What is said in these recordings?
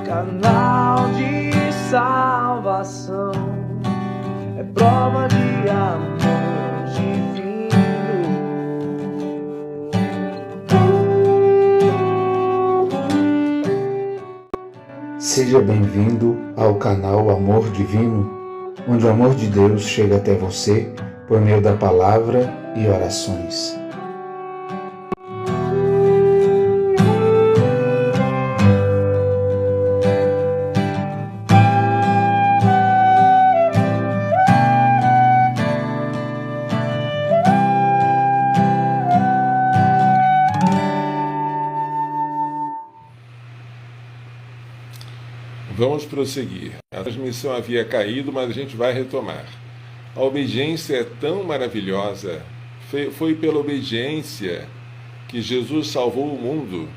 canal de salvação, é prova de amor divino. Seja bem-vindo ao canal Amor Divino, onde o amor de Deus chega até você por meio da palavra e orações. Vamos prosseguir. A transmissão havia caído, mas a gente vai retomar. A obediência é tão maravilhosa. Foi pela obediência que Jesus salvou o mundo,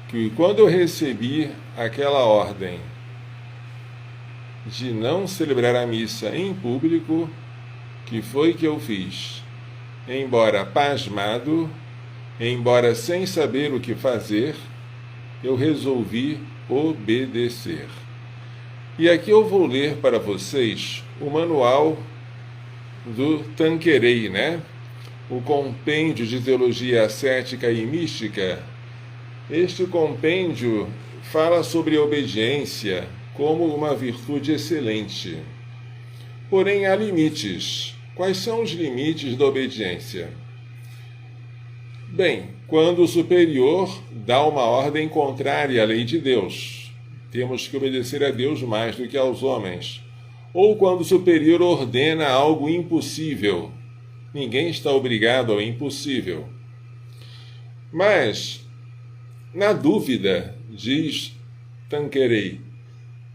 que quando eu recebi aquela ordem de não celebrar a missa em público, que foi que eu fiz? Embora pasmado, embora sem saber o que fazer, eu resolvi obedecer. E aqui eu vou ler para vocês o manual do Tanqueray, O compêndio de teologia ascética e mística. Este compêndio fala sobre a obediência como uma virtude excelente. Porém, há limites. Quais são os limites da obediência? Bem, quando o superior dá uma ordem contrária à lei de Deus, temos que obedecer a Deus mais do que aos homens. Ou quando o superior ordena algo impossível. Ninguém está obrigado ao impossível. Mas, na dúvida, diz Tanqueray,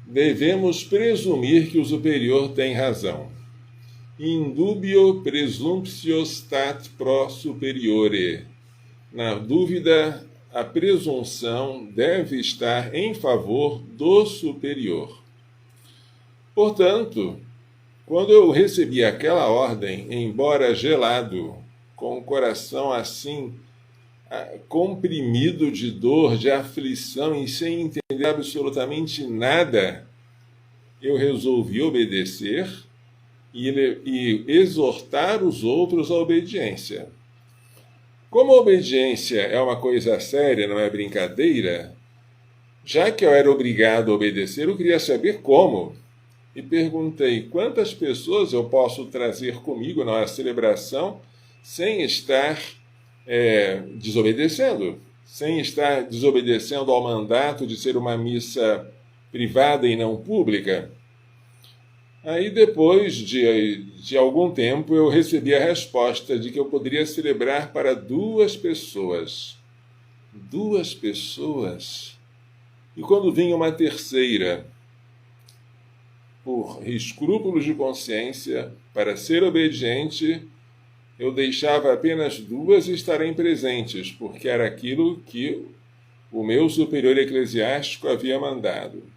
devemos presumir que o superior tem razão. In dubio presumptio stat pro superiore. Na dúvida, a presunção deve estar em favor do superior. Portanto, quando eu recebi aquela ordem, embora gelado, com o coração assim comprimido de dor, de aflição e sem entender absolutamente nada, eu resolvi obedecer e exortar os outros à obediência. Como a obediência é uma coisa séria, não é brincadeira, já que eu era obrigado a obedecer, eu queria saber como. E perguntei quantas pessoas eu posso trazer comigo na celebração sem estar desobedecendo, sem estar desobedecendo ao mandato de ser uma missa privada e não pública. Aí, depois de algum tempo, eu recebi a resposta de que eu poderia celebrar para 2 pessoas. 2 pessoas. E quando vinha uma terceira, por escrúpulos de consciência, para ser obediente, eu deixava apenas 2 estarem presentes, porque era aquilo que o meu superior eclesiástico havia mandado.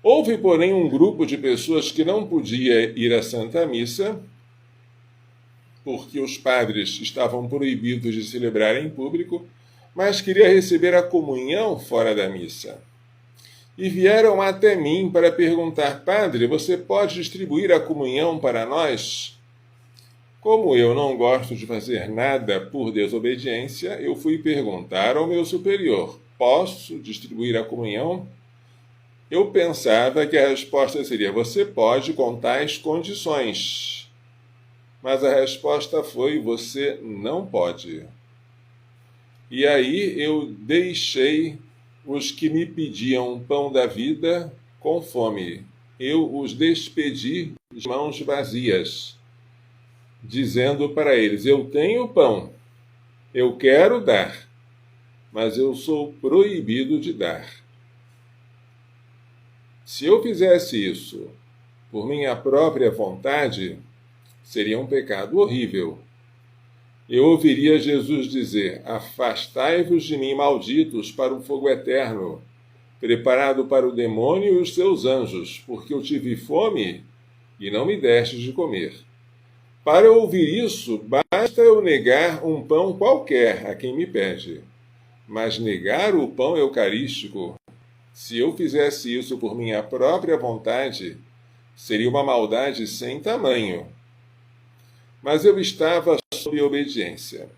Houve, porém, um grupo de pessoas que não podia ir à Santa Missa, porque os padres estavam proibidos de celebrar em público, mas queria receber a comunhão fora da missa. E vieram até mim para perguntar: Padre, você pode distribuir a comunhão para nós? Como eu não gosto de fazer nada por desobediência, eu fui perguntar ao meu superior: posso distribuir a comunhão? Eu pensava que a resposta seria: você pode com tais condições. Mas a resposta foi: você não pode. E aí eu deixei os que me pediam pão da vida com fome. Eu os despedi de mãos vazias, dizendo para eles: eu tenho pão, eu quero dar, mas eu sou proibido de dar. Se eu fizesse isso por minha própria vontade, seria um pecado horrível. Eu ouviria Jesus dizer: afastai-vos de mim, malditos, para o fogo eterno, preparado para o demônio e os seus anjos, porque eu tive fome e não me destes de comer. Para ouvir isso, basta eu negar um pão qualquer a quem me pede. Mas negar o pão eucarístico Se eu fizesse isso por minha própria vontade, seria uma maldade sem tamanho. Mas eu estava sob obediência.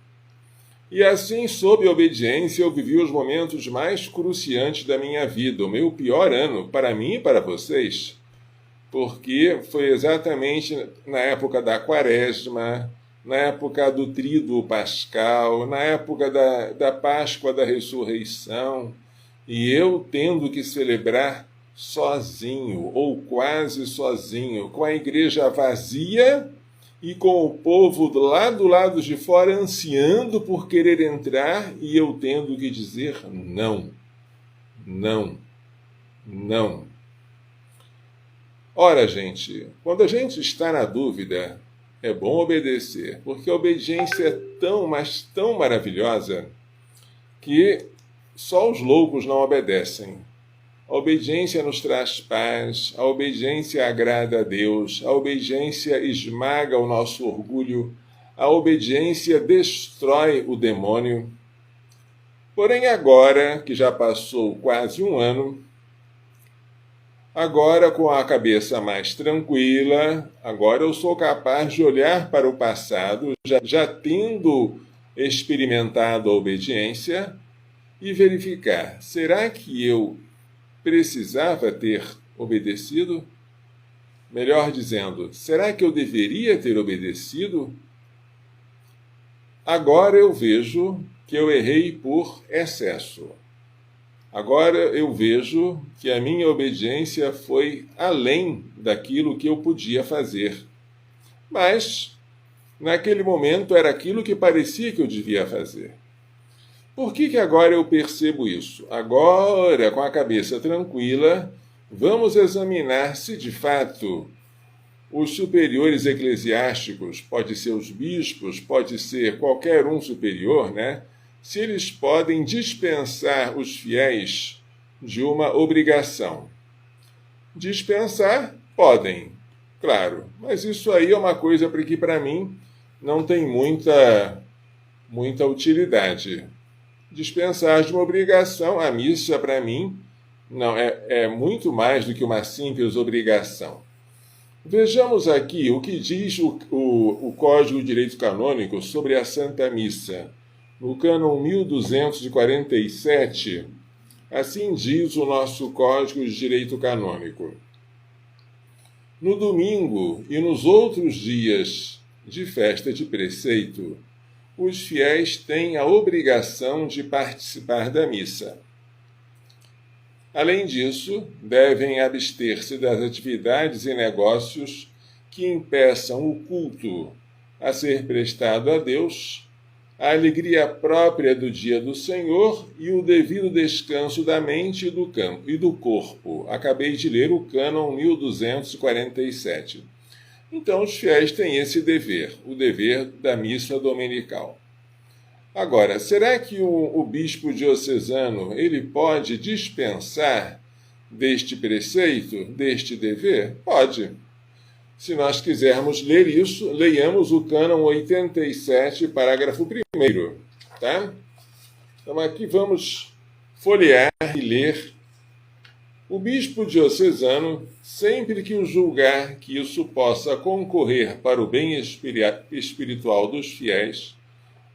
E assim, sob obediência, eu vivi os momentos mais cruciantes da minha vida, o meu pior ano, para mim e para vocês, porque foi exatamente na época da Quaresma, na época do Tríduo Pascal, na época da Páscoa da Ressurreição, e eu tendo que celebrar sozinho, ou quase sozinho, com a igreja vazia e com o povo do lado de fora ansiando por querer entrar, e eu tendo que dizer não, não, não. Ora, gente, quando a gente está na dúvida, é bom obedecer, porque a obediência é tão, mas tão maravilhosa que só os loucos não obedecem. A obediência nos traz paz, a obediência agrada a Deus, a obediência esmaga o nosso orgulho, a obediência destrói o demônio. Porém, agora, que já passou quase um ano, agora com a cabeça mais tranquila, agora eu sou capaz de olhar para o passado, já tendo experimentado a obediência, e verificar, será que eu precisava ter obedecido? Melhor dizendo, será que eu deveria ter obedecido? Agora eu vejo que eu errei por excesso. Agora eu vejo que a minha obediência foi além daquilo que eu podia fazer. Mas, naquele momento, era aquilo que parecia que eu devia fazer. Por que agora eu percebo isso? Agora, com a cabeça tranquila, vamos examinar se de fato os superiores eclesiásticos, pode ser os bispos, pode ser qualquer um superior, né? Se eles podem dispensar os fiéis de uma obrigação. Dispensar, podem, claro, mas isso aí é uma coisa que para mim não tem muita utilidade. Dispensar de uma obrigação, a missa para mim não é muito mais do que uma simples obrigação. Vejamos aqui o que diz o Código de Direito Canônico sobre a Santa Missa. No cânon 1247, assim diz o nosso Código de Direito Canônico. No domingo e nos outros dias de festa de preceito, os fiéis têm a obrigação de participar da missa. Além disso, devem abster-se das atividades e negócios que impeçam o culto a ser prestado a Deus, a alegria própria do dia do Senhor e o devido descanso da mente e do corpo. Acabei de ler o cânon 1247. Então, os fiéis têm esse dever, o dever da missa dominical. Agora, será que o bispo diocesano ele pode dispensar deste preceito, deste dever? Pode. Se nós quisermos ler isso, leiamos o cânon 87, parágrafo 1º, tá? Então aqui vamos folhear e ler. O bispo diocesano, sempre que o julgar que isso possa concorrer para o bem espiritual dos fiéis,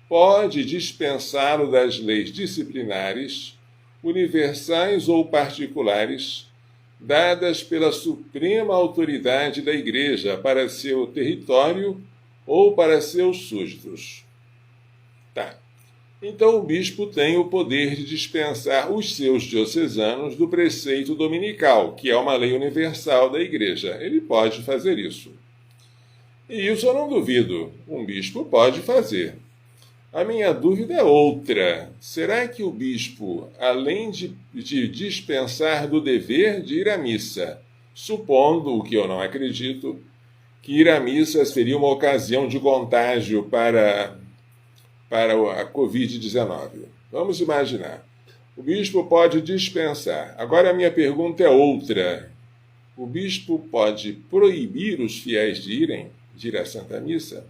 pode dispensá-lo das leis disciplinares, universais ou particulares, dadas pela suprema autoridade da Igreja para seu território ou para seus súditos. Tá. Então o bispo tem o poder de dispensar os seus diocesanos do preceito dominical, que é uma lei universal da Igreja. Ele pode fazer isso. E isso eu não duvido. Um bispo pode fazer. A minha dúvida é outra. Será que o bispo, além de dispensar do dever de ir à missa, supondo, o que eu não acredito, que ir à missa seria uma ocasião de contágio para a Covid-19? Vamos imaginar. O bispo pode dispensar. Agora a minha pergunta é outra. O bispo pode proibir os fiéis de ir à Santa Missa?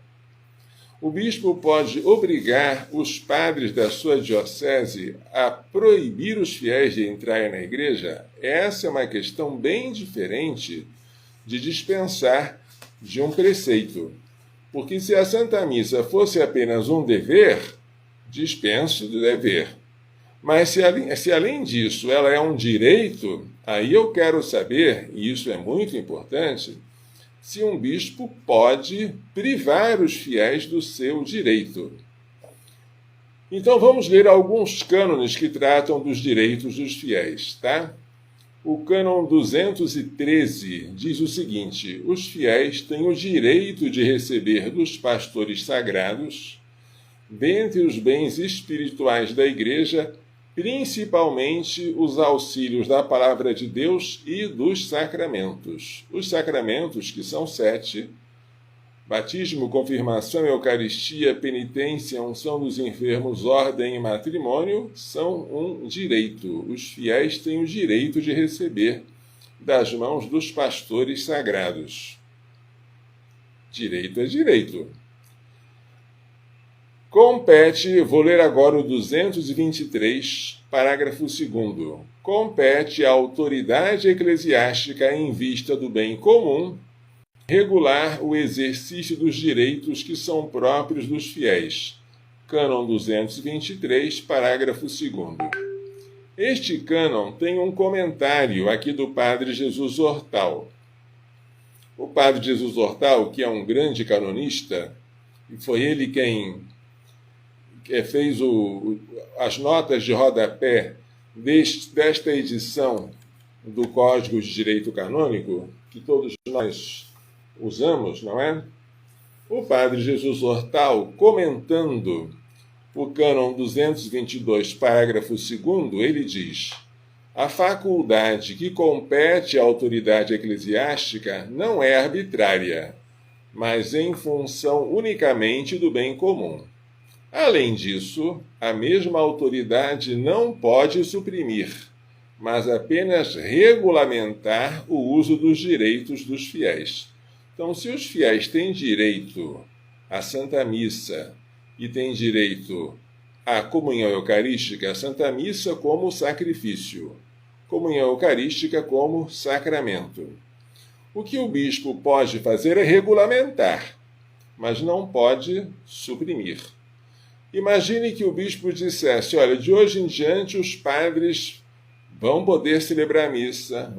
O bispo pode obrigar os padres da sua diocese a proibir os fiéis de entrarem na igreja? Essa é uma questão bem diferente de dispensar de um preceito. Porque se a Santa Missa fosse apenas um dever, dispenso do dever. Mas se além disso ela é um direito, aí eu quero saber, e isso é muito importante, se um bispo pode privar os fiéis do seu direito. Então vamos ler alguns cânones que tratam dos direitos dos fiéis, tá? O cânon 213 diz o seguinte: os fiéis têm o direito de receber dos pastores sagrados, dentre os bens espirituais da Igreja, principalmente os auxílios da Palavra de Deus e dos sacramentos. Os sacramentos, que são 7, batismo, confirmação, eucaristia, penitência, unção dos enfermos, ordem e matrimônio, são um direito. Os fiéis têm o direito de receber das mãos dos pastores sagrados. Direito é direito. Compete, vou ler agora o 223, parágrafo 2º. Compete à autoridade eclesiástica em vista do bem comum regular o exercício dos direitos que são próprios dos fiéis. Cânon 223, parágrafo 2º. Este cânon tem um comentário aqui do Padre Jesus Hortal. O Padre Jesus Hortal, que é um grande canonista, e foi ele quem fez as notas de rodapé desta edição do Código de Direito Canônico, que todos nós usamos, não é? O Padre Jesus Hortal, comentando o cânon 222, parágrafo 2º, ele diz: a faculdade que compete à autoridade eclesiástica não é arbitrária, mas em função unicamente do bem comum. Além disso, a mesma autoridade não pode suprimir, mas apenas regulamentar o uso dos direitos dos fiéis. Então, se os fiéis têm direito à Santa Missa e têm direito à comunhão eucarística, a Santa Missa como sacrifício, comunhão eucarística como sacramento. O que o bispo pode fazer é regulamentar, mas não pode suprimir. Imagine que o bispo dissesse: olha, de hoje em diante os padres vão poder celebrar a missa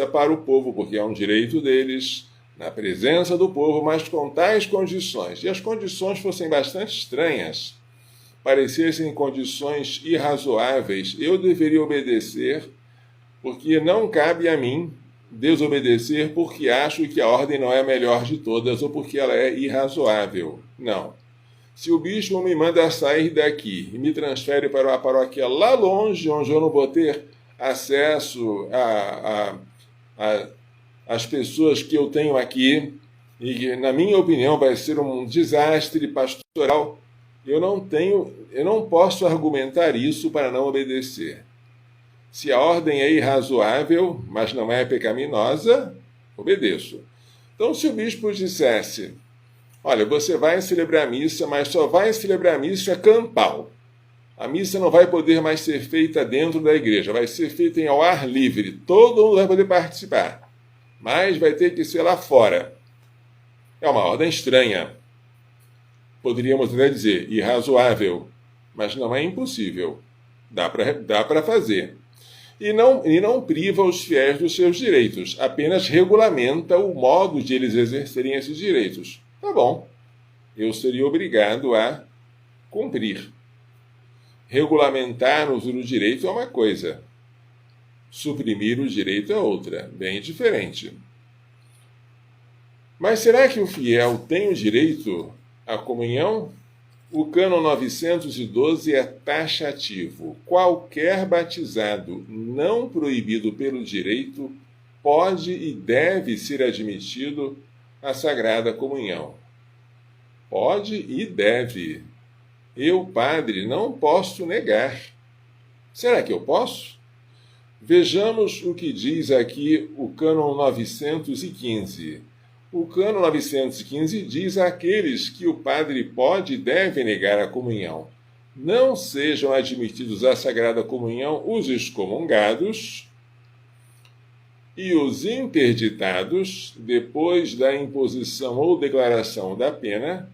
para o povo, porque é um direito deles, na presença do povo, mas com tais condições. E as condições fossem bastante estranhas, parecessem condições irrazoáveis, eu deveria obedecer, porque não cabe a mim desobedecer porque acho que a ordem não é a melhor de todas ou porque ela é irrazoável. Não. Se o bispo me manda sair daqui e me transfere para uma paróquia lá longe, onde eu não vou ter acesso às pessoas que eu tenho aqui, e que, na minha opinião, vai ser um desastre pastoral, eu não posso argumentar isso para não obedecer. Se a ordem é irrazoável, mas não é pecaminosa, obedeço. Então, se o bispo dissesse: olha, você vai celebrar a missa, mas só vai celebrar a missa campal. A missa não vai poder mais ser feita dentro da igreja, vai ser feita ao ar livre. Todo mundo vai poder participar, mas vai ter que ser lá fora. É uma ordem estranha. Poderíamos até dizer irrazoável, mas não é impossível. Dá para fazer. E não priva os fiéis dos seus direitos, apenas regulamenta o modo de eles exercerem esses direitos. Tá bom, eu seria obrigado a cumprir. Regulamentar o uso do direito é uma coisa, suprimir o direito é outra, bem diferente. Mas será que o fiel tem o direito à comunhão? O cânon 912 é taxativo. Qualquer batizado não proibido pelo direito pode e deve ser admitido à Sagrada Comunhão. Pode e deve. Eu, padre, não posso negar. Será que eu posso? Vejamos o que diz aqui o cânon 915. O Cânon 915 diz àqueles que o padre pode e deve negar a comunhão: não sejam admitidos à Sagrada Comunhão os excomungados e os interditados depois da imposição ou declaração da pena,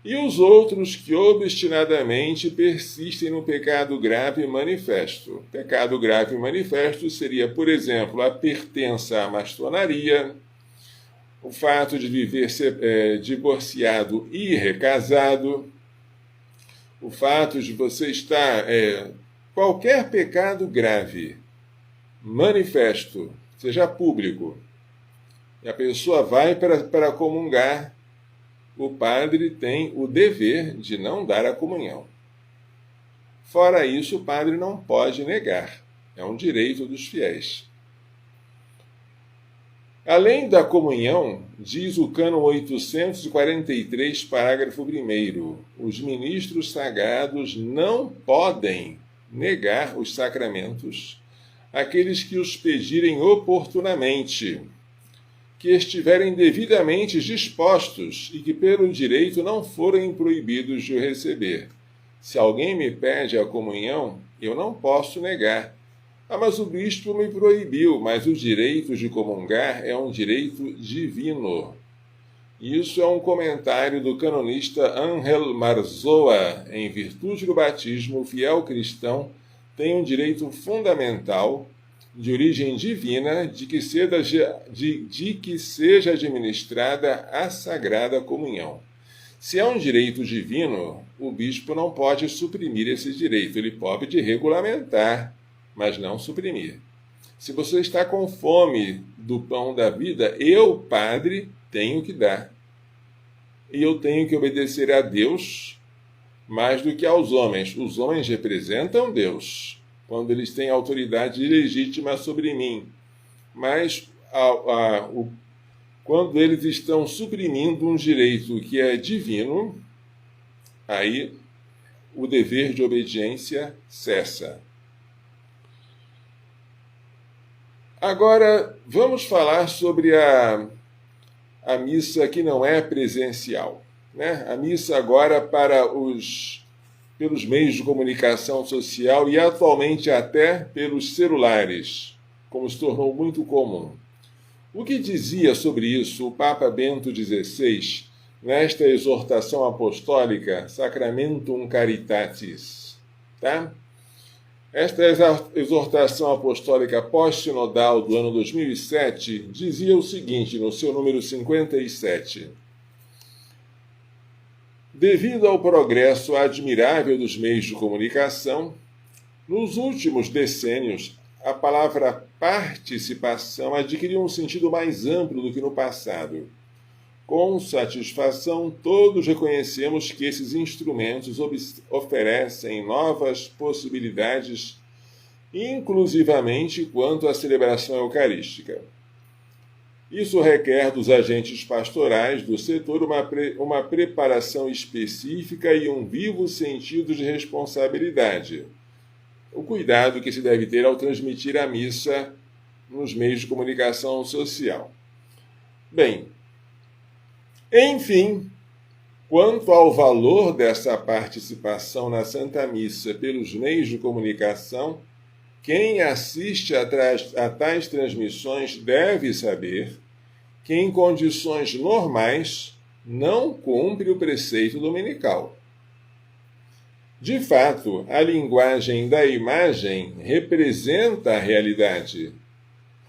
e os outros que obstinadamente persistem no pecado grave manifesto. Pecado grave manifesto seria, por exemplo, a pertença à maçonaria, o fato de viver divorciado e recasado, o fato de você estar... qualquer pecado grave, manifesto, seja público, e a pessoa vai para comungar, o padre tem o dever de não dar a comunhão. Fora isso, o padre não pode negar. É um direito dos fiéis. Além da comunhão, diz o Cânon 843, parágrafo 1º, os ministros sagrados não podem negar os sacramentos àqueles que os pedirem oportunamente, que estiverem devidamente dispostos e que pelo direito não forem proibidos de o receber. Se alguém me pede a comunhão, eu não posso negar. Mas o bispo me proibiu, mas o direito de comungar é um direito divino. Isso é um comentário do canonista Ángel Marzoa. Em virtude do batismo, o fiel cristão tem um direito fundamental de origem divina de que seja administrada a Sagrada Comunhão. Se é um direito divino, o bispo não pode suprimir esse direito. Ele pode regulamentar, mas não suprimir. Se você está com fome do pão da vida, eu, padre, tenho que dar. E eu tenho que obedecer a Deus mais do que aos homens. Os homens representam Deus, quando eles têm autoridade legítima sobre mim. Mas quando eles estão suprimindo um direito que é divino, aí o dever de obediência cessa. Agora, vamos falar sobre a missa que não é presencial, né? A missa agora pelos meios de comunicação social e atualmente até pelos celulares, como se tornou muito comum. O que dizia sobre isso o Papa Bento XVI nesta exortação apostólica Sacramentum Caritatis? Tá? Esta exortação apostólica pós-sinodal do ano 2007 dizia o seguinte, no seu número 57. Devido ao progresso admirável dos meios de comunicação, nos últimos decênios, a palavra participação adquiriu um sentido mais amplo do que no passado. Com satisfação, todos reconhecemos que esses instrumentos oferecem novas possibilidades, inclusivamente quanto à celebração eucarística. Isso requer dos agentes pastorais do setor uma preparação específica e um vivo sentido de responsabilidade. O cuidado que se deve ter ao transmitir a missa nos meios de comunicação social. Bem, enfim, quanto ao valor dessa participação na Santa Missa pelos meios de comunicação, quem assiste a tais transmissões deve saber que, em condições normais, não cumpre o preceito dominical. De fato, a linguagem da imagem representa a realidade,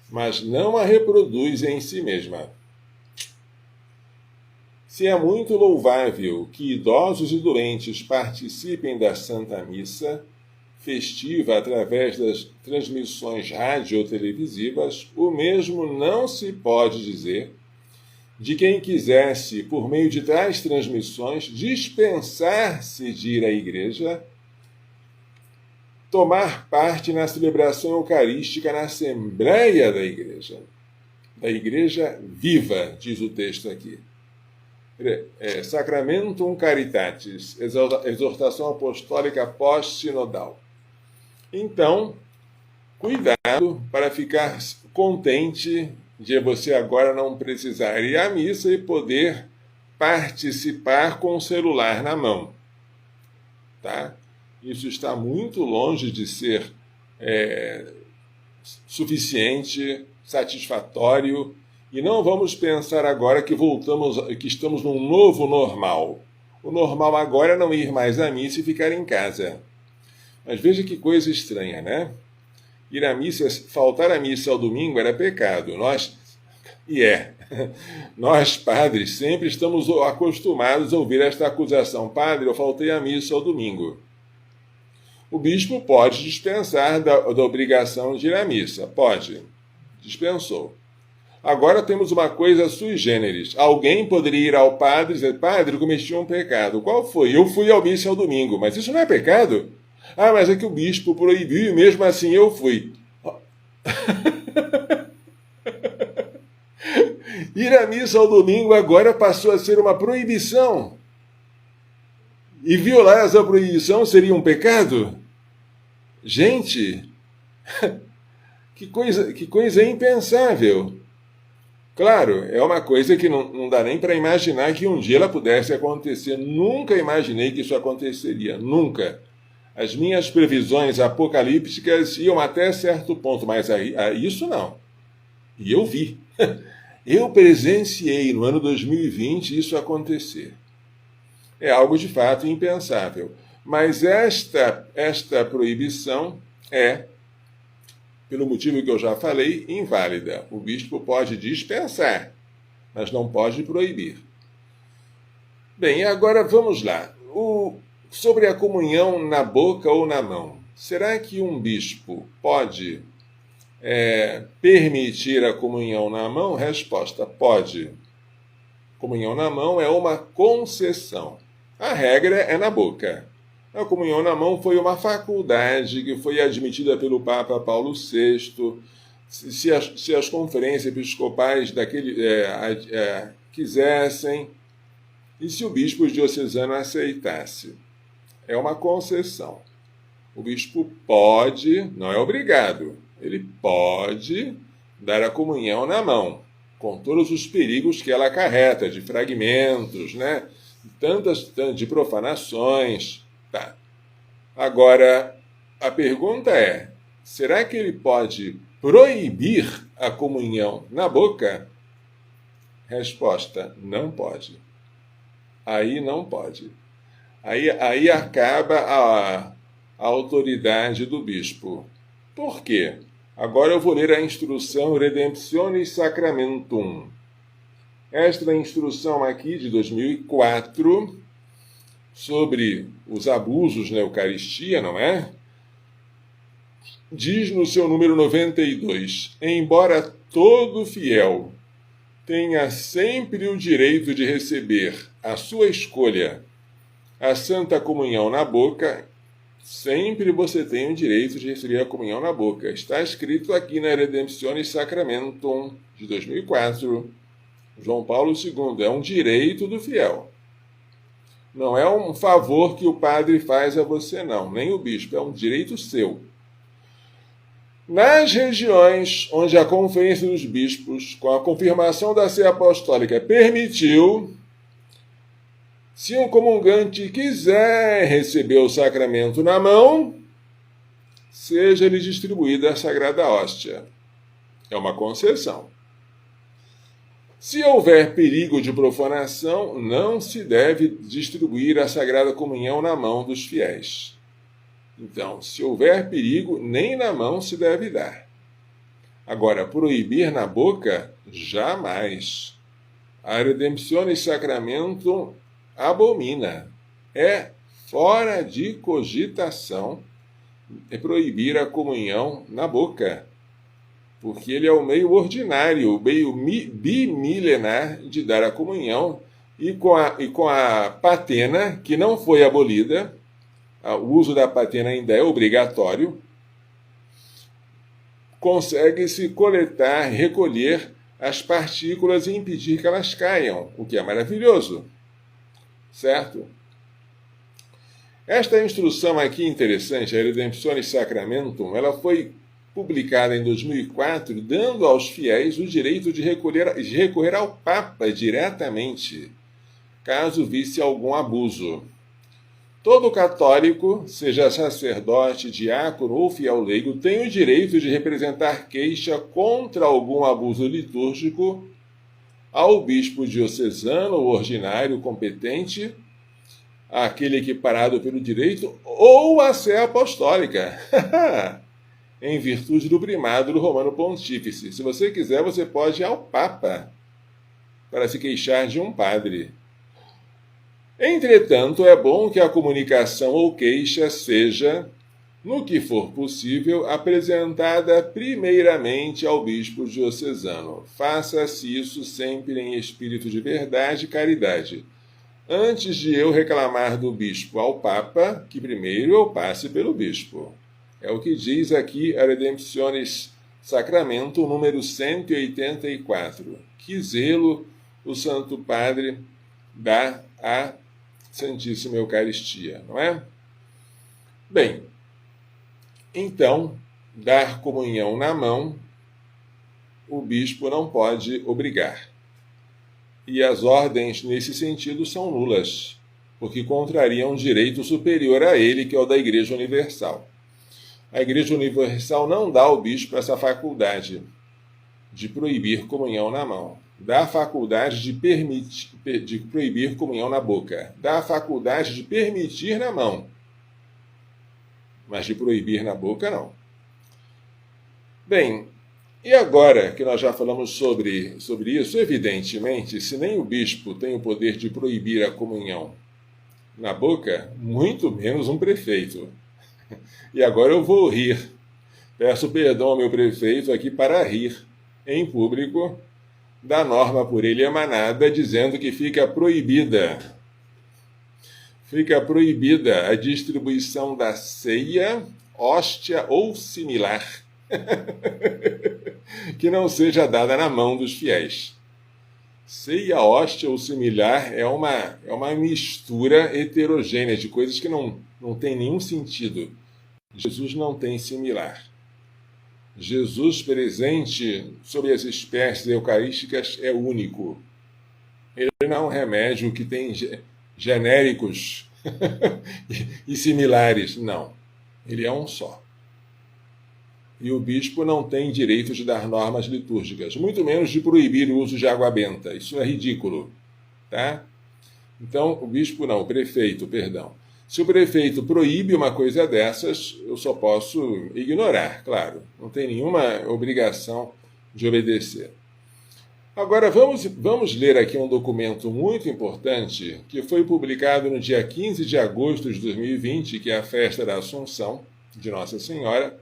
mas não a reproduz em si mesma. Se é muito louvável que idosos e doentes participem da Santa Missa, festiva através das transmissões rádio-televisivas, o mesmo não se pode dizer de quem quisesse, por meio de tais transmissões, dispensar-se de ir à igreja, tomar parte na celebração eucarística na Assembleia da Igreja viva, diz o texto aqui. Sacramentum Caritatis, exortação apostólica pós-sinodal. Então, cuidado para ficar contente de você agora não precisar ir à missa e poder participar com o celular na mão. Tá? Isso está muito longe de ser suficiente, satisfatório, e não vamos pensar agora que estamos num novo normal. O normal agora é não ir mais à missa e ficar em casa. Mas veja que coisa estranha, né? Ir à missa, faltar à missa ao domingo era pecado. Nós, padres, sempre estamos acostumados a ouvir esta acusação. Padre, eu faltei à missa ao domingo. O bispo pode dispensar da obrigação de ir à missa. Pode. Dispensou. Agora temos uma coisa sui generis. Alguém poderia ir ao padre e dizer, padre, eu cometi um pecado. Qual foi? Eu fui à missa ao domingo. Mas isso não é pecado? Ah, mas é que o bispo proibiu e mesmo assim eu fui. Ir à missa ao domingo agora passou a ser uma proibição. E violar essa proibição seria um pecado? Gente, que coisa impensável. Claro, é uma coisa que não dá nem para imaginar que um dia ela pudesse acontecer. Nunca imaginei que isso aconteceria, nunca. As minhas previsões apocalípticas iam até certo ponto, mas a isso não. E eu vi. Eu presenciei no ano 2020 isso acontecer. É algo de fato impensável. Mas esta proibição é, pelo motivo que eu já falei, inválida. O bispo pode dispensar, mas não pode proibir. Bem, agora vamos lá. Sobre a comunhão na boca ou na mão. Será que um bispo pode permitir a comunhão na mão? Resposta, pode. Comunhão na mão é uma concessão. A regra é na boca. A comunhão na mão foi uma faculdade que foi admitida pelo Papa Paulo VI. Se as conferências episcopais quisessem, e se o bispo diocesano aceitasse. É uma concessão. O bispo pode, não é obrigado, ele pode dar a comunhão na mão, com todos os perigos que ela acarreta, de fragmentos, né? Tantas de profanações. Tá. Agora, a pergunta é, será que ele pode proibir a comunhão na boca? Resposta, não pode. Aí não pode. Aí acaba a autoridade do bispo. Por quê? Agora eu vou ler a instrução Redemptionis Sacramentum. Esta instrução aqui de 2004 sobre os abusos na Eucaristia, não é? Diz no seu número 92, embora todo fiel tenha sempre o direito de receber a sua escolha a Santa Comunhão na boca, sempre você tem o direito de receber a comunhão na boca. Está escrito aqui na Redemptionis Sacramentum de 2004, João Paulo II, é um direito do fiel. Não é um favor que o padre faz a você, não, nem o bispo, é um direito seu. Nas regiões onde a Conferência dos Bispos, com a confirmação da Sé Apostólica, permitiu, se um comungante quiser receber o sacramento na mão, seja-lhe distribuída a Sagrada Hóstia. É uma concessão. Se houver perigo de profanação, não se deve distribuir a Sagrada Comunhão na mão dos fiéis. Então, se houver perigo, nem na mão se deve dar. Agora, proibir na boca, jamais. A Redemptionis Sacramentum abomina. É fora de cogitação proibir a comunhão na boca, porque ele é o meio ordinário, o meio bimilenar de dar a comunhão, e com a patena, que não foi abolida, o uso da patena ainda é obrigatório, consegue-se coletar, recolher as partículas e impedir que elas caiam, o que é maravilhoso, certo? Esta instrução aqui interessante, a Redemptionis Sacramentum, ela foi publicada em 2004, dando aos fiéis o direito de recorrer ao Papa diretamente, caso visse algum abuso. Todo católico, seja sacerdote, diácono ou fiel leigo, tem o direito de representar queixa contra algum abuso litúrgico ao bispo diocesano ou ordinário competente, aquele equiparado pelo direito, ou à sé apostólica, em virtude do primado do Romano Pontífice. Se você quiser, você pode ir ao Papa para se queixar de um padre. Entretanto, é bom que a comunicação ou queixa seja, no que for possível, apresentada primeiramente ao bispo diocesano. Faça-se isso sempre em espírito de verdade e caridade, antes de eu reclamar do bispo ao Papa, que primeiro eu passe pelo bispo. É o que diz aqui a Redemptionis Sacramento, número 184. Que zelo o Santo Padre dá à Santíssima Eucaristia, não é? Bem, então, dar comunhão na mão, o bispo não pode obrigar. E as ordens, nesse sentido, são nulas, porque contrariam um direito superior a ele, que é o da Igreja Universal. A Igreja Universal não dá ao bispo essa faculdade de proibir comunhão na mão. Dá a faculdade de proibir comunhão na boca. Dá a faculdade de permitir na mão, mas de proibir na boca, não. Bem, e agora que nós já falamos sobre isso, evidentemente, se nem o bispo tem o poder de proibir a comunhão na boca, muito menos um prefeito. E agora eu vou rir. Peço perdão ao meu prefeito aqui para rir em público da norma por ele emanada, dizendo que fica proibida a distribuição da ceia, hóstia ou similar, que não seja dada na mão dos fiéis. Ceia, hóstia ou similar é uma mistura heterogênea de coisas que não tem nenhum sentido. Jesus não tem similar. Jesus presente sobre as espécies eucarísticas é único. Ele não é um remédio que tem genéricos e similares, não. Ele é um só. E o bispo não tem direito de dar normas litúrgicas, muito menos de proibir o uso de água benta. Isso é ridículo, tá? Então, o bispo não, o prefeito, perdão. Se o prefeito proíbe uma coisa dessas, eu só posso ignorar, claro. Não tem nenhuma obrigação de obedecer. Agora, vamos ler aqui um documento muito importante que foi publicado no dia 15 de agosto de 2020, que é a festa da Assunção de Nossa Senhora,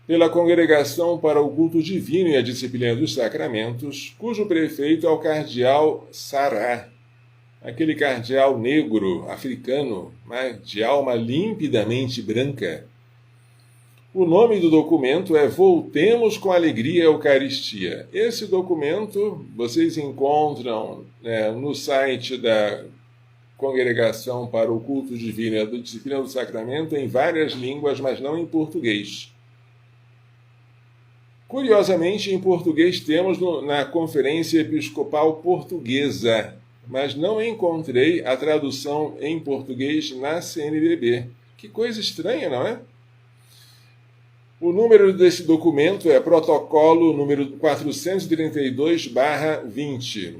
pela Congregação para o Culto Divino e a Disciplina dos Sacramentos, cujo prefeito é o cardeal Sará, aquele cardeal negro, africano, de alma limpidamente branca. O nome do documento é Voltemos com Alegria à Eucaristia. Esse documento vocês encontram no site da Congregação para o Culto Divino e a Disciplina do Sacramento em várias línguas, mas não em português. Curiosamente, em português temos na Conferência Episcopal Portuguesa, mas não encontrei a tradução em português na CNBB. Que coisa estranha, não é? O número desse documento é protocolo número 432/20.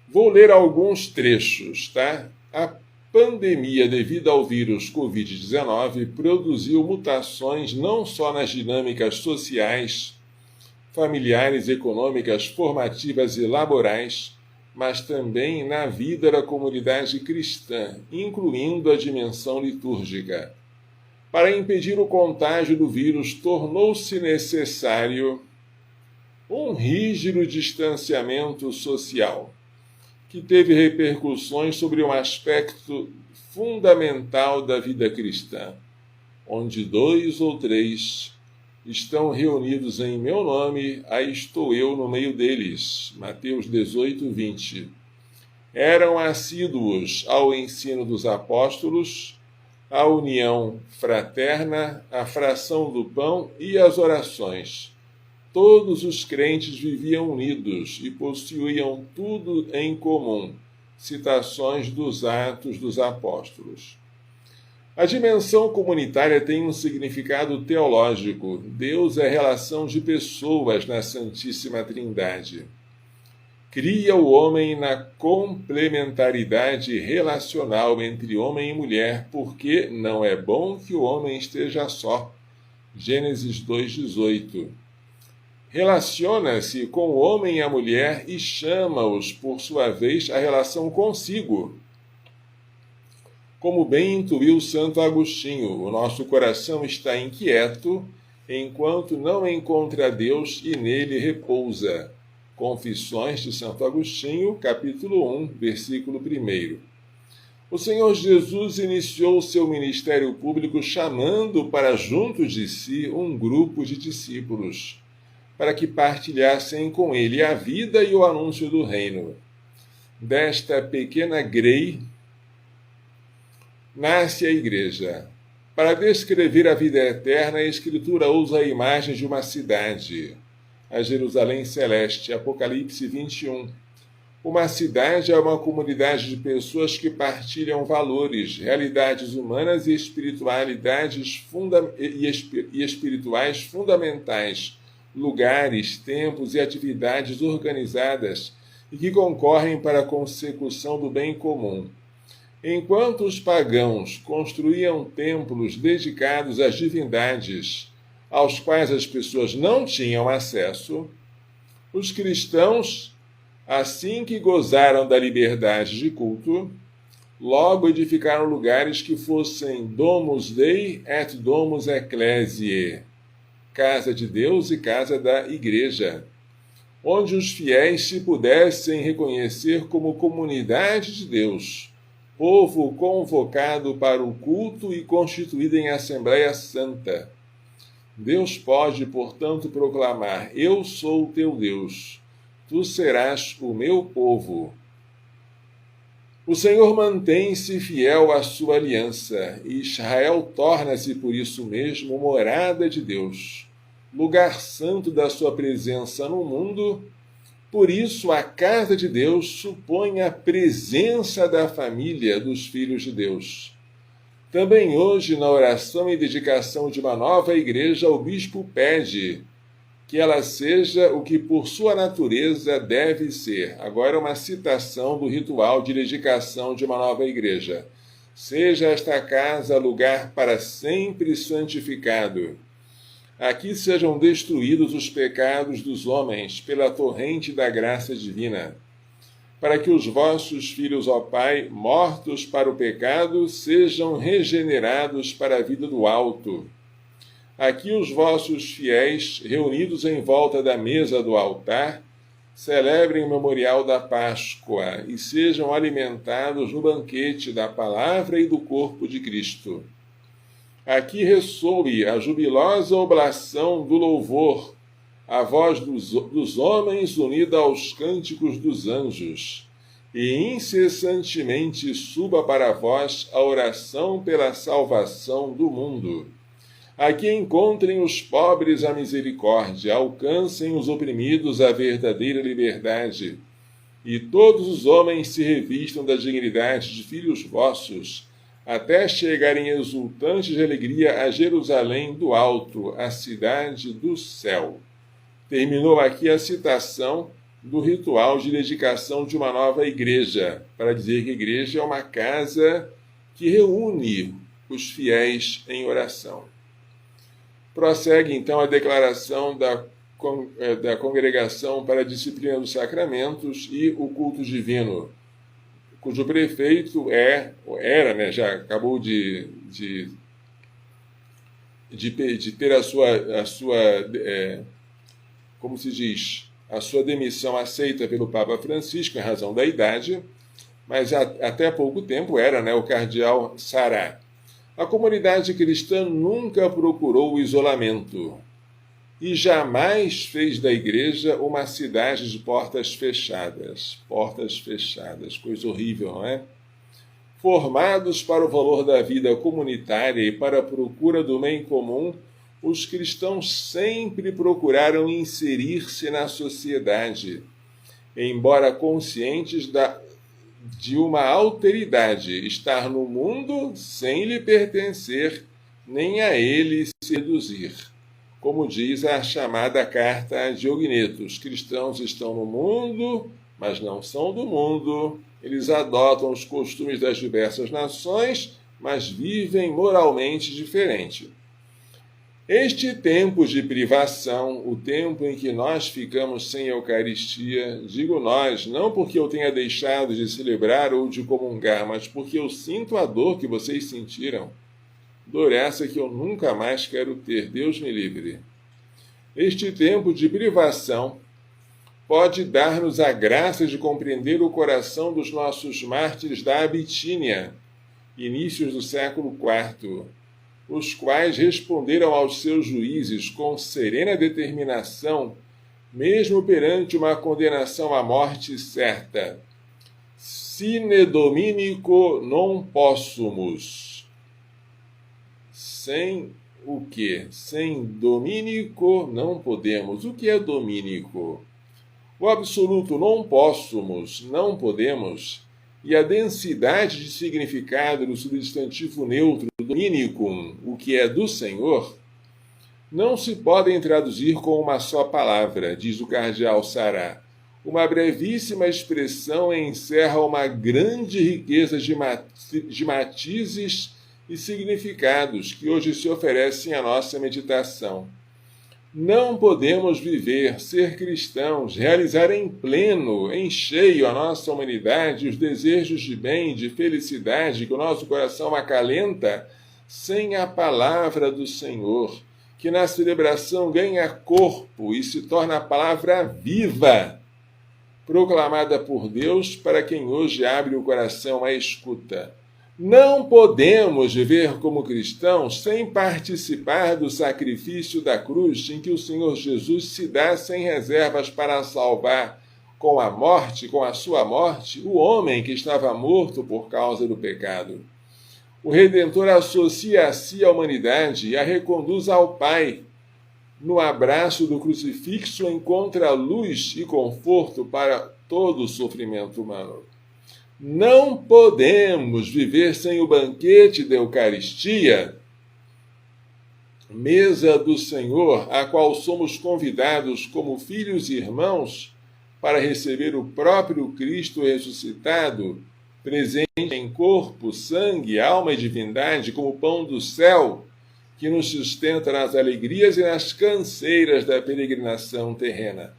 Vou ler alguns trechos, tá? A pandemia devido ao vírus Covid-19 produziu mutações não só nas dinâmicas sociais, familiares, econômicas, formativas e laborais, mas também na vida da comunidade cristã, incluindo a dimensão litúrgica. Para impedir o contágio do vírus, tornou-se necessário um rígido distanciamento social, que teve repercussões sobre um aspecto fundamental da vida cristã, onde 2 ou 3 estão reunidos em meu nome, aí estou eu no meio deles. Mateus 18:20. Eram assíduos ao ensino dos apóstolos, a união fraterna, a fração do pão e as orações. Todos os crentes viviam unidos e possuíam tudo em comum. Citações dos Atos dos Apóstolos. A dimensão comunitária tem um significado teológico. Deus é relação de pessoas na Santíssima Trindade. Cria o homem na complementaridade relacional entre homem e mulher, porque não é bom que o homem esteja só. Gênesis 2,18. Relaciona-se com o homem e a mulher e chama-os, por sua vez, à relação consigo. Como bem intuiu Santo Agostinho, o nosso coração está inquieto enquanto não encontra Deus e nele repousa. Confissões de Santo Agostinho, capítulo 1, versículo 1. O Senhor Jesus iniciou seu ministério público chamando para junto de si um grupo de discípulos, para que partilhassem com ele a vida e o anúncio do reino. Desta pequena grei nasce a Igreja. Para descrever a vida eterna, a Escritura usa a imagem de uma cidade, a Jerusalém Celeste, Apocalipse 21. Uma cidade é uma comunidade de pessoas que partilham valores, realidades humanas e espirituais fundamentais, lugares, tempos e atividades organizadas e que concorrem para a consecução do bem comum. Enquanto os pagãos construíam templos dedicados às divindades, aos quais as pessoas não tinham acesso, os cristãos, assim que gozaram da liberdade de culto, logo edificaram lugares que fossem domus Dei et domus Ecclesiae, casa de Deus e casa da Igreja, onde os fiéis se pudessem reconhecer como comunidade de Deus, povo convocado para o culto e constituído em Assembleia Santa. Deus pode, portanto, proclamar: Eu sou o teu Deus, tu serás o meu povo. O Senhor mantém-se fiel à sua aliança, e Israel torna-se por isso mesmo morada de Deus, lugar santo da sua presença no mundo. Por isso, a casa de Deus supõe a presença da família dos filhos de Deus. Também hoje, na oração e dedicação de uma nova igreja, o bispo pede que ela seja o que por sua natureza deve ser. Agora uma citação do ritual de dedicação de uma nova igreja. Seja esta casa lugar para sempre santificado. Aqui sejam destruídos os pecados dos homens pela torrente da graça divina, para que os vossos filhos, ó Pai, mortos para o pecado, sejam regenerados para a vida do alto. Aqui os vossos fiéis, reunidos em volta da mesa do altar, celebrem o memorial da Páscoa e sejam alimentados no banquete da palavra e do corpo de Cristo. Aqui ressoe a jubilosa oblação do louvor, a voz dos homens unida aos cânticos dos anjos, e incessantemente suba para vós a oração pela salvação do mundo. Aqui encontrem os pobres a misericórdia, alcancem os oprimidos a verdadeira liberdade, e todos os homens se revistam da dignidade de filhos vossos, até chegarem exultantes de alegria a Jerusalém do alto, a cidade do céu. Terminou aqui a citação do ritual de dedicação de uma nova igreja, para dizer que a igreja é uma casa que reúne os fiéis em oração. Prossegue, então, a declaração da Congregação para a Disciplina dos Sacramentos e o Culto Divino, cujo prefeito já acabou de ter a sua como se diz, a sua demissão aceita pelo Papa Francisco em razão da idade, mas até pouco tempo era o cardeal Sará. A comunidade cristã nunca procurou o isolamento e jamais fez da igreja uma cidade de portas fechadas. Portas fechadas, coisa horrível, não é? Formados para o valor da vida comunitária e para a procura do bem comum, os cristãos sempre procuraram inserir-se na sociedade, embora conscientes de uma alteridade, estar no mundo sem lhe pertencer, nem a ele se reduzir. Como diz a chamada carta a Diogneto, os cristãos estão no mundo, mas não são do mundo. Eles adotam os costumes das diversas nações, mas vivem moralmente diferente. Este tempo de privação, o tempo em que nós ficamos sem Eucaristia, digo nós, não porque eu tenha deixado de celebrar ou de comungar, mas porque eu sinto a dor que vocês sentiram. Dor essa que eu nunca mais quero ter, Deus me livre. Este tempo de privação pode dar-nos a graça de compreender o coração dos nossos mártires da Abitínia, inícios do século IV, os quais responderam aos seus juízes com serena determinação, mesmo perante uma condenação à morte certa. Sine Dominico non possumus. Sem o quê? Sem Dominico não podemos. O que é Dominico? O absoluto non possumus, não podemos, e a densidade de significado do substantivo neutro dominicum, o que é do Senhor, não se podem traduzir com uma só palavra, diz o cardeal Sará. Uma brevíssima expressão encerra uma grande riqueza de matizes e significados que hoje se oferecem à nossa meditação. Não podemos viver, ser cristãos, realizar em pleno, em cheio a nossa humanidade, os desejos de bem, de felicidade que o nosso coração acalenta, sem a palavra do Senhor, que na celebração ganha corpo e se torna a palavra viva, proclamada por Deus para quem hoje abre o coração à escuta. Não podemos viver como cristãos sem participar do sacrifício da cruz em que o Senhor Jesus se dá sem reservas para salvar com a morte, com a sua morte, o homem que estava morto por causa do pecado. O Redentor associa a si a humanidade e a reconduz ao Pai. No abraço do crucifixo encontra luz e conforto para todo o sofrimento humano. Não podemos viver sem o banquete da Eucaristia, mesa do Senhor, a qual somos convidados como filhos e irmãos para receber o próprio Cristo ressuscitado, presente em corpo, sangue, alma e divindade, como pão do céu, que nos sustenta nas alegrias e nas canseiras da peregrinação terrena.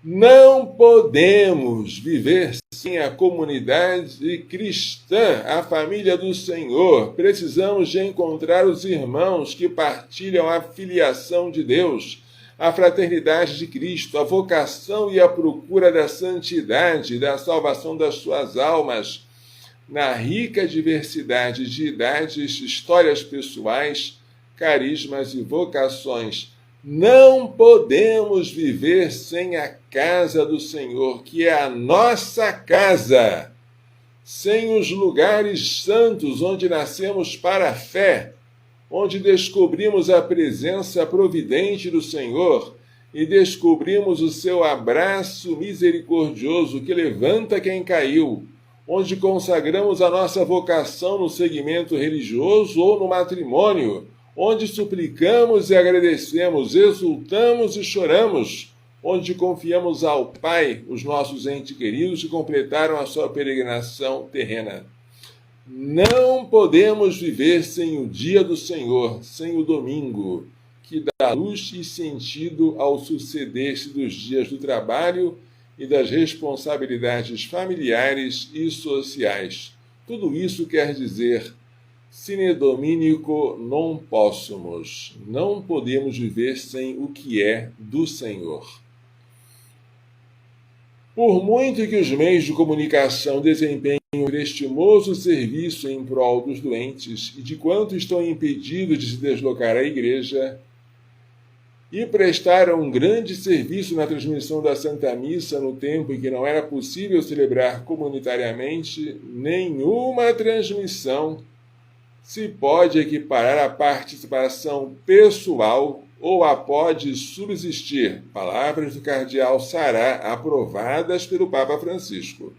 Não podemos viver sem a comunidade cristã, a família do Senhor. Precisamos de encontrar os irmãos que partilham a filiação de Deus, a fraternidade de Cristo, a vocação e a procura da santidade, da salvação das suas almas, na rica diversidade de idades, histórias pessoais, carismas e vocações. Não podemos viver sem a casa do Senhor, que é a nossa casa, sem os lugares santos onde nascemos para a fé, onde descobrimos a presença providente do Senhor e descobrimos o seu abraço misericordioso que levanta quem caiu, onde consagramos a nossa vocação no segmento religioso ou no matrimônio, onde suplicamos e agradecemos, exultamos e choramos, onde confiamos ao Pai os nossos entes queridos que completaram a sua peregrinação terrena. Não podemos viver sem o dia do Senhor, sem o domingo, que dá luz e sentido ao suceder-se dos dias do trabalho e das responsabilidades familiares e sociais. Tudo isso quer dizer Sine Dominico non possumus. Não podemos viver sem o que é do Senhor. Por muito que os meios de comunicação desempenhem um prestimoso serviço em prol dos doentes e de quanto estão impedidos de se deslocar à igreja, e prestaram um grande serviço na transmissão da Santa Missa no tempo em que não era possível celebrar comunitariamente, nenhuma transmissão se pode equiparar à participação pessoal ou a pode subsistir. Palavras do cardeal Sará, aprovadas pelo Papa Francisco.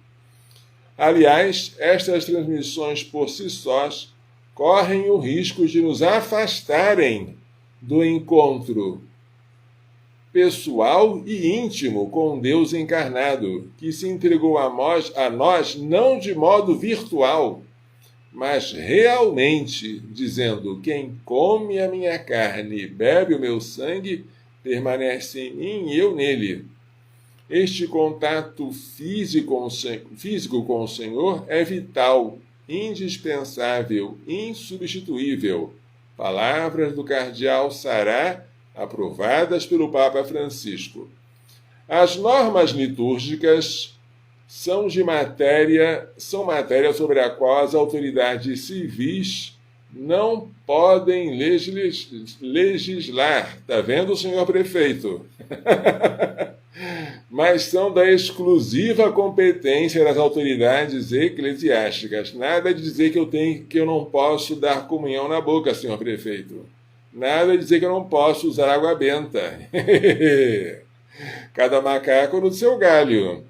Aliás, estas transmissões por si sós correm o risco de nos afastarem do encontro pessoal e íntimo com Deus encarnado, que se entregou a nós não de modo virtual, mas realmente, dizendo: quem come a minha carne e bebe o meu sangue, permanece em mim e eu nele. Este contato físico com o Senhor é vital, indispensável, insubstituível. Palavras do cardeal Sará, aprovadas pelo Papa Francisco. As normas litúrgicas são matéria sobre a qual as autoridades civis não podem legislar. Está vendo, senhor prefeito? Mas são da exclusiva competência das autoridades eclesiásticas. Nada de dizer que eu não posso dar comunhão na boca, senhor prefeito. Nada de dizer que eu não posso usar água benta. Cada macaco no seu galho.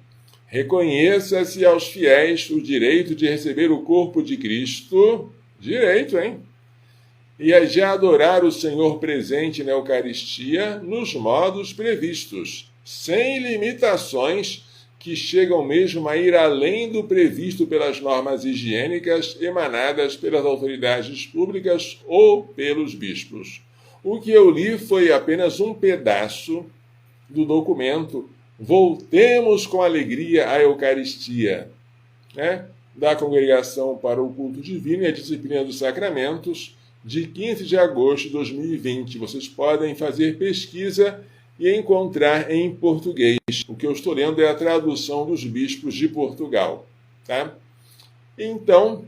Reconheça-se aos fiéis o direito de receber o corpo de Cristo, direito, hein? E de adorar o Senhor presente na Eucaristia nos modos previstos, sem limitações que chegam mesmo a ir além do previsto pelas normas higiênicas emanadas pelas autoridades públicas ou pelos bispos. O que eu li foi apenas um pedaço do documento Voltemos com Alegria à Eucaristia, né? Da Congregação para o Culto Divino e a Disciplina dos Sacramentos, de 15 de agosto de 2020. Vocês podem fazer pesquisa e encontrar em português. O que eu estou lendo é a tradução dos bispos de Portugal. Tá? Então,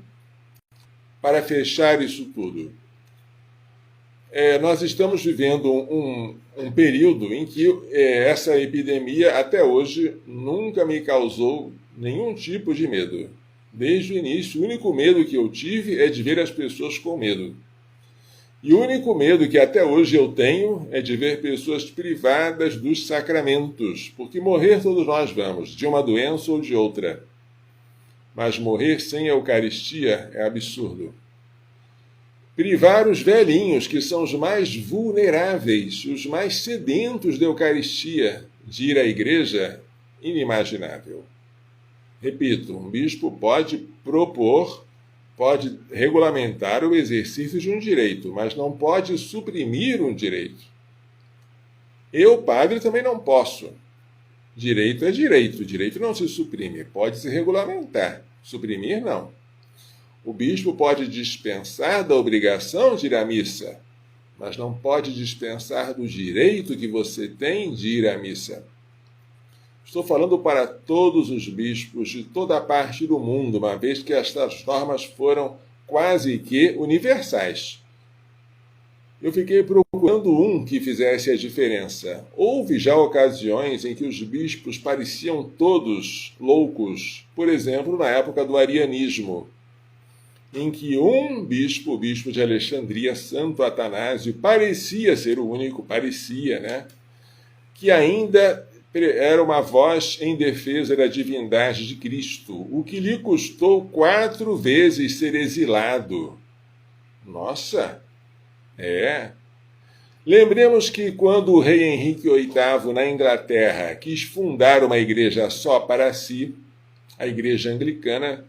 para fechar isso tudo, nós estamos vivendo um período em que essa epidemia, até hoje, nunca me causou nenhum tipo de medo. Desde o início, o único medo que eu tive é de ver as pessoas com medo. E o único medo que até hoje eu tenho é de ver pessoas privadas dos sacramentos, porque morrer todos nós vamos, de uma doença ou de outra. Mas morrer sem a Eucaristia é absurdo. Privar os velhinhos, que são os mais vulneráveis, os mais sedentos da Eucaristia, de ir à igreja, inimaginável. Repito, um bispo pode propor, pode regulamentar o exercício de um direito, mas não pode suprimir um direito. Eu, padre, também não posso. Direito é direito, direito não se suprime, pode se regulamentar, suprimir não. O bispo pode dispensar da obrigação de ir à missa, mas não pode dispensar do direito que você tem de ir à missa. Estou falando para todos os bispos de toda a parte do mundo, uma vez que estas normas foram quase que universais. Eu fiquei procurando um que fizesse a diferença. Houve já ocasiões em que os bispos pareciam todos loucos, por exemplo, na época do arianismo, em que um bispo, o bispo de Alexandria, Santo Atanásio, parecia ser o único, que ainda era uma voz em defesa da divindade de Cristo, o que lhe custou 4 vezes ser exilado. Nossa! Lembremos que quando o rei Henrique VIII, na Inglaterra, quis fundar uma igreja só para si, a igreja anglicana,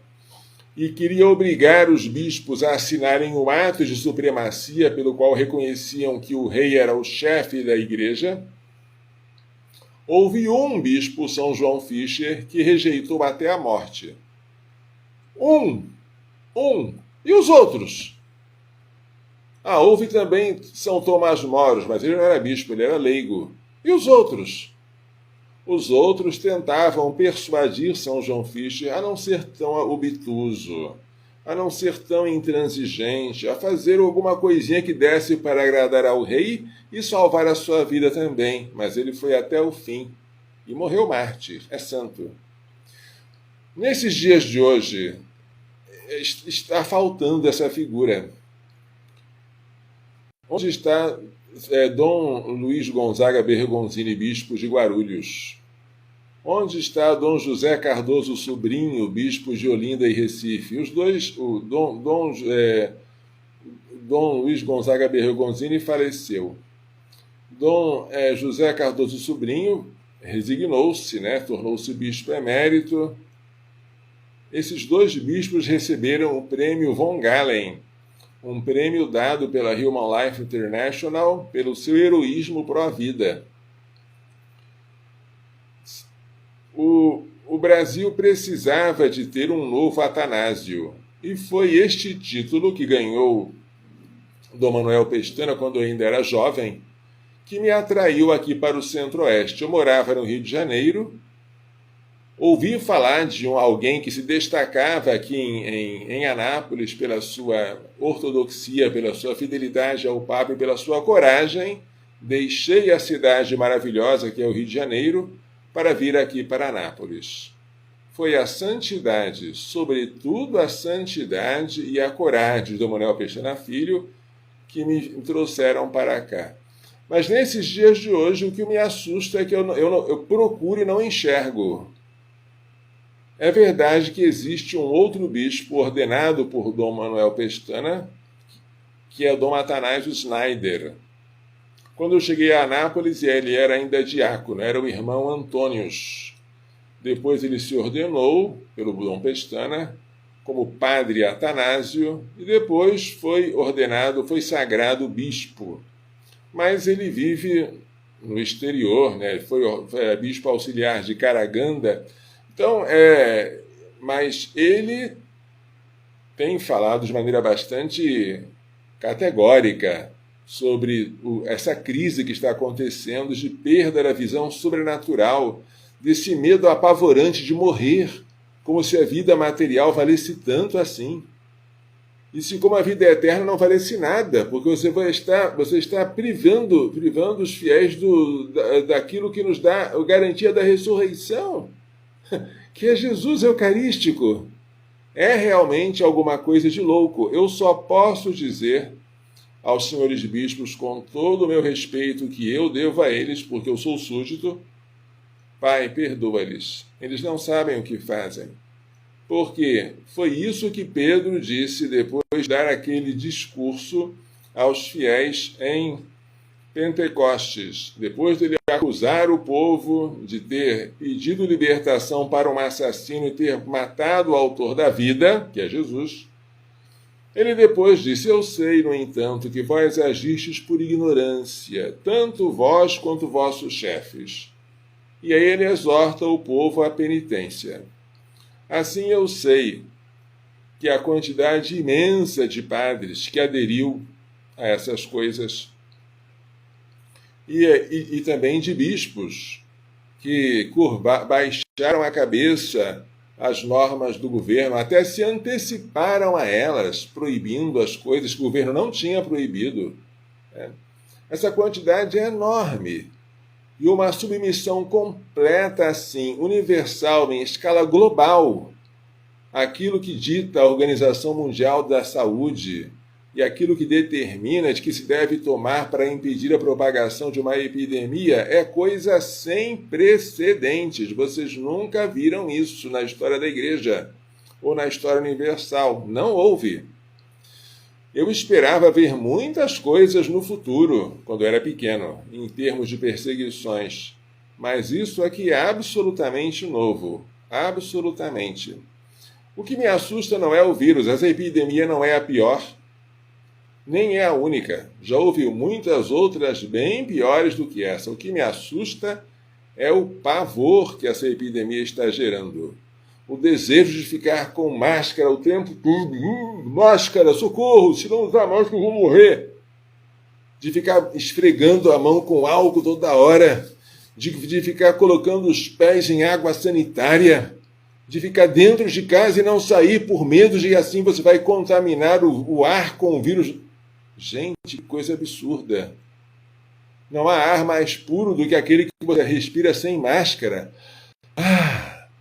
e queria obrigar os bispos a assinarem um ato de supremacia pelo qual reconheciam que o rei era o chefe da igreja, houve um bispo, São João Fischer, que rejeitou até a morte. Um. E os outros? Houve também São Tomás Moros, mas ele não era bispo, ele era leigo. E os outros? Os outros tentavam persuadir São João Fischer a não ser tão obtuso, a não ser tão intransigente, a fazer alguma coisinha que desse para agradar ao rei e salvar a sua vida também. Mas ele foi até o fim e morreu mártir, é santo. Nesses dias de hoje, está faltando essa figura. Onde está Dom Luiz Gonzaga Bergonzini, bispo de Guarulhos? Onde está Dom José Cardoso Sobrinho, bispo de Olinda e Recife? Os dois, Dom Luiz Gonzaga Bergonzini faleceu. Dom José Cardoso Sobrinho resignou-se, tornou-se bispo emérito. Esses dois bispos receberam o prêmio Von Galen, um prêmio dado pela Human Life International pelo seu heroísmo pró-vida. O Brasil precisava de ter um novo Atanásio, e foi este título que ganhou Dom Manuel Pestana quando eu ainda era jovem, que me atraiu aqui para o Centro-Oeste. Eu morava no Rio de Janeiro, ouvi falar de alguém que se destacava aqui em Anápolis pela sua ortodoxia, pela sua fidelidade ao Papa e pela sua coragem. Deixei a cidade maravilhosa que é o Rio de Janeiro para vir aqui para Anápolis. Foi a santidade, sobretudo a santidade e a coragem de Dom Manuel Pestana Filho, que me trouxeram para cá. Mas nesses dias de hoje, o que me assusta é que eu procuro e não enxergo. É verdade que existe um outro bispo ordenado por Dom Manuel Pestana, que é Dom Atanásio Schneider. Quando eu cheguei a Anápolis, ele era ainda diácono, era o irmão Antônios. Depois ele se ordenou pelo Dom Pestana como padre Atanásio e depois foi sagrado bispo. Mas ele vive no exterior, foi bispo auxiliar de Karaganda. Então, mas ele tem falado de maneira bastante categórica sobre essa crise que está acontecendo de perda da visão sobrenatural, desse medo apavorante de morrer, como se a vida material valesse tanto assim. E se como a vida eterna não valesse nada, porque você está privando os fiéis daquilo que nos dá a garantia da ressurreição, que é Jesus Eucarístico. É realmente alguma coisa de louco. Eu só posso dizer aos senhores bispos, com todo o meu respeito que eu devo a eles, porque eu sou súdito: Pai, perdoa-lhes. Eles não sabem o que fazem. Porque foi isso que Pedro disse depois de dar aquele discurso aos fiéis em Pentecostes. Depois de ele acusar o povo de ter pedido libertação para um assassino e ter matado o autor da vida, que é Jesus, ele depois disse: eu sei, no entanto, que vós agistes por ignorância, tanto vós quanto vossos chefes. E aí ele exorta o povo à penitência. Assim eu sei que a quantidade imensa de padres que aderiu a essas coisas e também de bispos que baixaram a cabeça às normas do governo, até se anteciparam a elas, proibindo as coisas que o governo não tinha proibido. Essa quantidade é enorme. E uma submissão completa, assim, universal, em escala global, aquilo que dita a Organização Mundial da Saúde e aquilo que determina de que se deve tomar para impedir a propagação de uma epidemia, é coisa sem precedentes. Vocês nunca viram isso na história da Igreja ou na história universal. Não houve. Eu esperava ver muitas coisas no futuro, quando eu era pequeno, em termos de perseguições. Mas isso aqui é absolutamente novo. Absolutamente. O que me assusta não é o vírus. Essa epidemia não é a pior, nem é a única. Já houve muitas outras bem piores do que essa. O que me assusta é o pavor que essa epidemia está gerando. O desejo de ficar com máscara o tempo todo. Máscara, socorro, se não usar máscara eu vou morrer. De ficar esfregando a mão com álcool toda hora. De ficar colocando os pés em água sanitária. de ficar dentro de casa e não sair por medo de que assim você vai contaminar o ar com o vírus. Gente, que coisa absurda. Não há ar mais puro do que aquele que você respira sem máscara.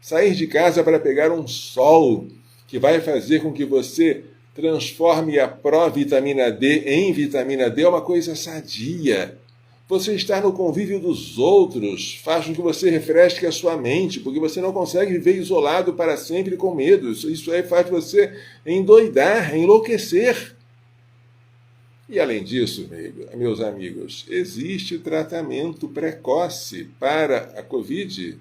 Sair de casa para pegar um sol que vai fazer com que você transforme a provitamina D em vitamina D é uma coisa sadia. Você estar no convívio dos outros faz com que você refresque a sua mente, porque você não consegue viver isolado para sempre com medo. Isso aí faz você endoidar, enlouquecer. E além disso, meus amigos, existe tratamento precoce para a Covid.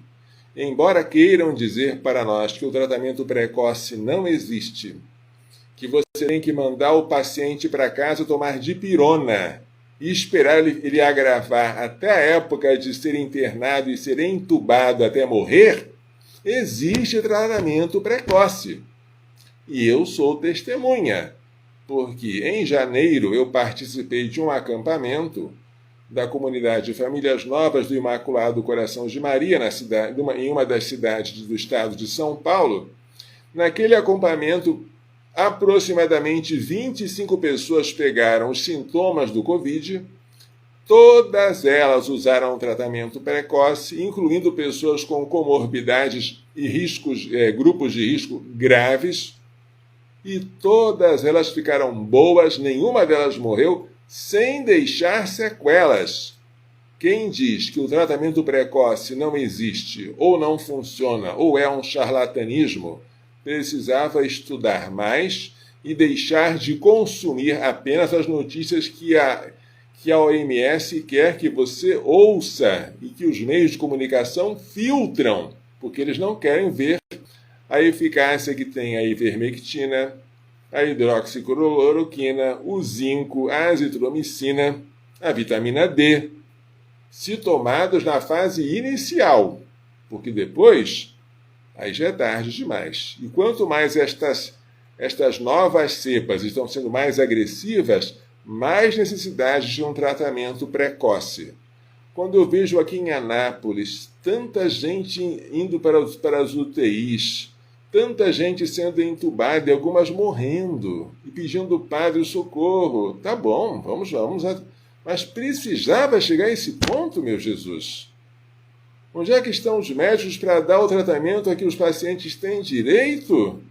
Embora queiram dizer para nós que o tratamento precoce não existe, que você tem que mandar o paciente para casa tomar dipirona e esperar ele agravar até a época de ser internado e ser entubado até morrer, existe tratamento precoce. E eu sou testemunha, porque em janeiro eu participei de um acampamento da comunidade Famílias Novas do Imaculado Coração de Maria, em uma das cidades do estado de São Paulo. Naquele acampamento, aproximadamente 25 pessoas pegaram os sintomas do Covid. Todas elas usaram tratamento precoce, incluindo pessoas com comorbidades e grupos de risco graves. E todas elas ficaram boas, nenhuma delas morreu, sem deixar sequelas. Quem diz que o tratamento precoce não existe, ou não funciona, ou é um charlatanismo, precisava estudar mais e deixar de consumir apenas as notícias que a OMS quer que você ouça e que os meios de comunicação filtram, porque eles não querem ver a eficácia que tem a ivermectina, a hidroxicloroquina, o zinco, a azitromicina, a vitamina D, se tomados na fase inicial, porque depois aí já é tarde demais. E quanto mais estas novas cepas estão sendo mais agressivas, mais necessidade de um tratamento precoce. Quando eu vejo aqui em Anápolis tanta gente indo para as UTIs, tanta gente sendo entubada e algumas morrendo e pedindo padre socorro. Tá bom, vamos. Mas precisava chegar a esse ponto, meu Jesus? Onde é que estão os médicos para dar o tratamento a que os pacientes têm direito?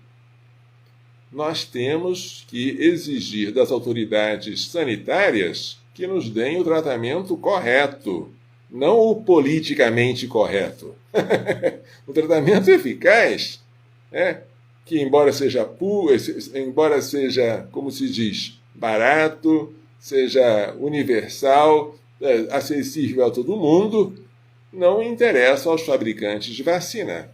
Nós temos que exigir das autoridades sanitárias que nos deem o tratamento correto, não o politicamente correto. O tratamento eficaz, que embora seja como se diz, barato, seja universal, acessível a todo mundo, não interessa aos fabricantes de vacina.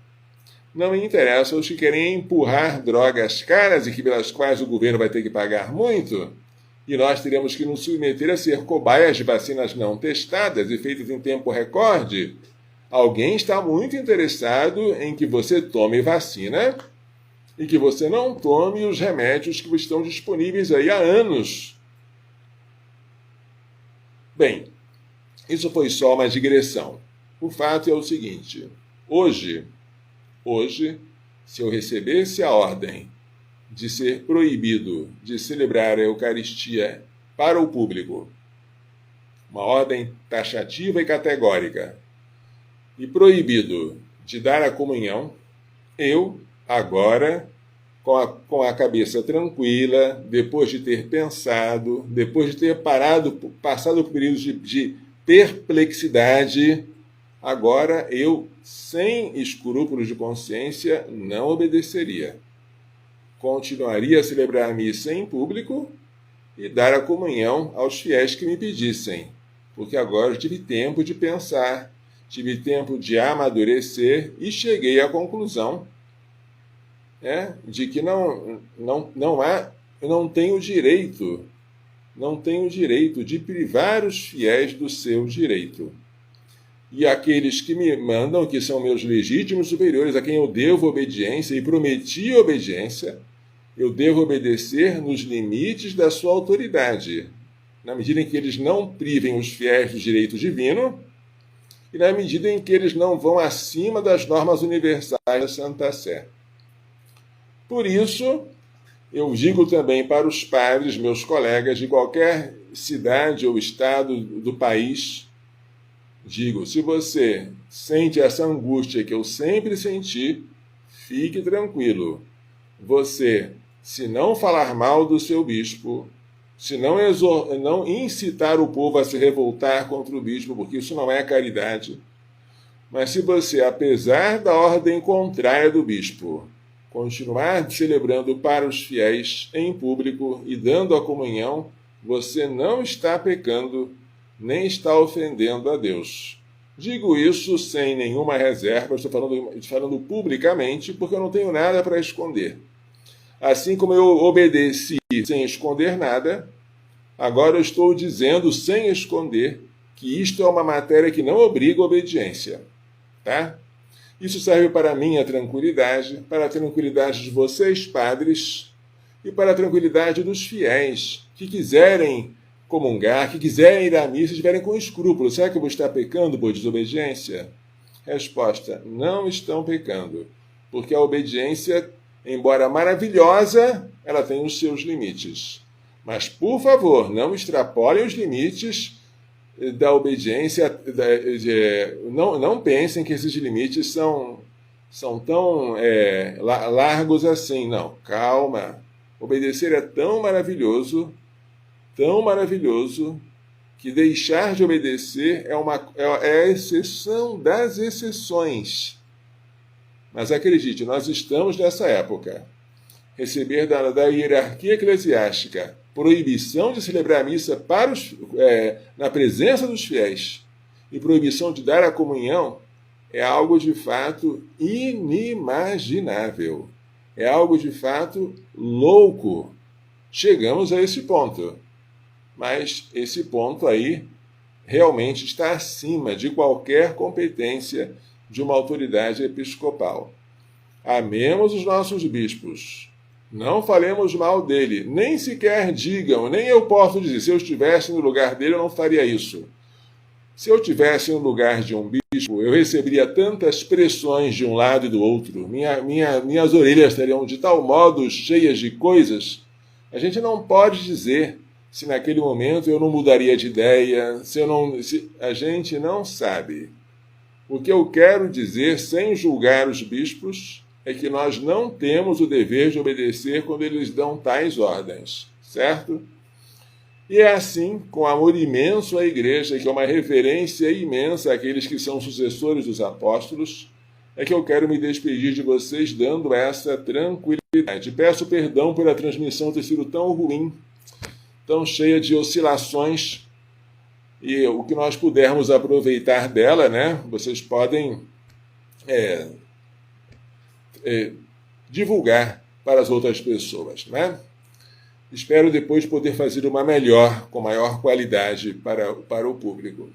Não interessa aos que querem empurrar drogas caras e pelas quais o governo vai ter que pagar muito, e nós teremos que nos submeter a ser cobaias de vacinas não testadas e feitas em tempo recorde. Alguém está muito interessado em que você tome vacina e que você não tome os remédios que estão disponíveis aí há anos. Bem, isso foi só uma digressão. O fato é o seguinte: hoje, se eu recebesse a ordem de ser proibido de celebrar a Eucaristia para o público, uma ordem taxativa e categórica, e proibido de dar a comunhão, eu, agora, com a cabeça tranquila, depois de ter pensado, depois de ter passado por períodos de perplexidade, agora eu, sem escrúpulos de consciência, não obedeceria. Continuaria a celebrar a missa em público e dar a comunhão aos fiéis que me pedissem, porque agora eu tive tempo de pensar, tive tempo de amadurecer e cheguei à conclusão de que eu não tenho direito de privar os fiéis do seu direito. E aqueles que me mandam, que são meus legítimos superiores, a quem eu devo obediência e prometi obediência, eu devo obedecer nos limites da sua autoridade, na medida em que eles não privem os fiéis do direito divino e na medida em que eles não vão acima das normas universais da Santa Sé. Por isso, eu digo também para os padres, meus colegas de qualquer cidade ou estado do país, digo, se você sente essa angústia que eu sempre senti, fique tranquilo. Você, se não falar mal do seu bispo, se não incitar o povo a se revoltar contra o bispo, porque isso não é caridade, mas se você, apesar da ordem contrária do bispo, continuar celebrando para os fiéis em público e dando a comunhão, você não está pecando, nem está ofendendo a Deus. Digo isso sem nenhuma reserva, estou falando publicamente, porque eu não tenho nada para esconder. Assim como eu obedeci sem esconder nada, agora eu estou dizendo sem esconder que isto é uma matéria que não obriga a obediência. Tá? Isso serve para a minha tranquilidade, para a tranquilidade de vocês, padres, e para a tranquilidade dos fiéis que quiserem comungar, que quiserem ir à missa, estiverem com escrúpulos. Será que eu vou estar pecando por desobediência? Resposta: não estão pecando, porque a obediência, embora maravilhosa, ela tem os seus limites. Mas, por favor, não extrapolem os limites da obediência. Não pensem que esses limites são tão largos assim. Não, calma. Obedecer é tão maravilhoso, que deixar de obedecer é a exceção das exceções. Mas acredite, nós estamos nessa época. Receber da hierarquia eclesiástica proibição de celebrar a missa na presença dos fiéis e proibição de dar a comunhão é algo de fato inimaginável. É algo de fato louco. Chegamos a esse ponto. Mas esse ponto aí realmente está acima de qualquer competência de uma autoridade episcopal. Amemos os nossos bispos. Não falemos mal dele, nem sequer digam, nem eu posso dizer, se eu estivesse no lugar dele, eu não faria isso. Se eu estivesse no lugar de um bispo, eu receberia tantas pressões de um lado e do outro, minhas orelhas estariam de tal modo cheias de coisas, a gente não pode dizer se naquele momento eu não mudaria de ideia, a gente não sabe. O que eu quero dizer, sem julgar os bispos, é que nós não temos o dever de obedecer quando eles dão tais ordens, certo? E é assim, com amor imenso à Igreja, que é uma reverência imensa àqueles que são sucessores dos apóstolos, é que eu quero me despedir de vocês dando essa tranquilidade. Peço perdão pela transmissão ter sido tão ruim, tão cheia de oscilações, e o que nós pudermos aproveitar dela, né? Vocês podem divulgar para as outras pessoas, né? Espero depois poder fazer uma melhor, com maior qualidade para o público.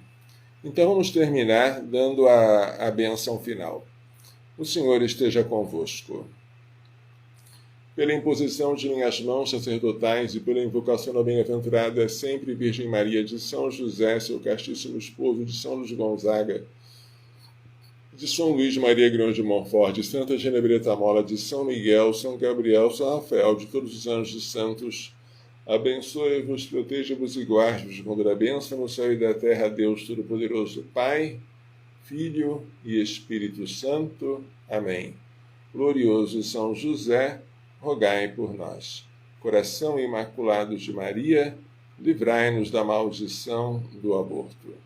Então vamos terminar dando a bênção final. O Senhor esteja convosco. Pela imposição de minhas mãos sacerdotais e pela invocação da bem-aventurada sempre Virgem Maria, de São José, seu castíssimo esposo, de São Luís Gonzaga, de São Luís Maria Grande de Montfort, de Santa Genevieve Mola, de São Miguel, São Gabriel, São Rafael, de todos os anjos e santos, abençoe-vos, proteja-vos e guarde-vos com toda a bênção no céu e da terra, Deus Todo-Poderoso, Pai, Filho e Espírito Santo. Amém. Glorioso São José, rogai por nós. Coração Imaculado de Maria, livrai-nos da maldição do aborto.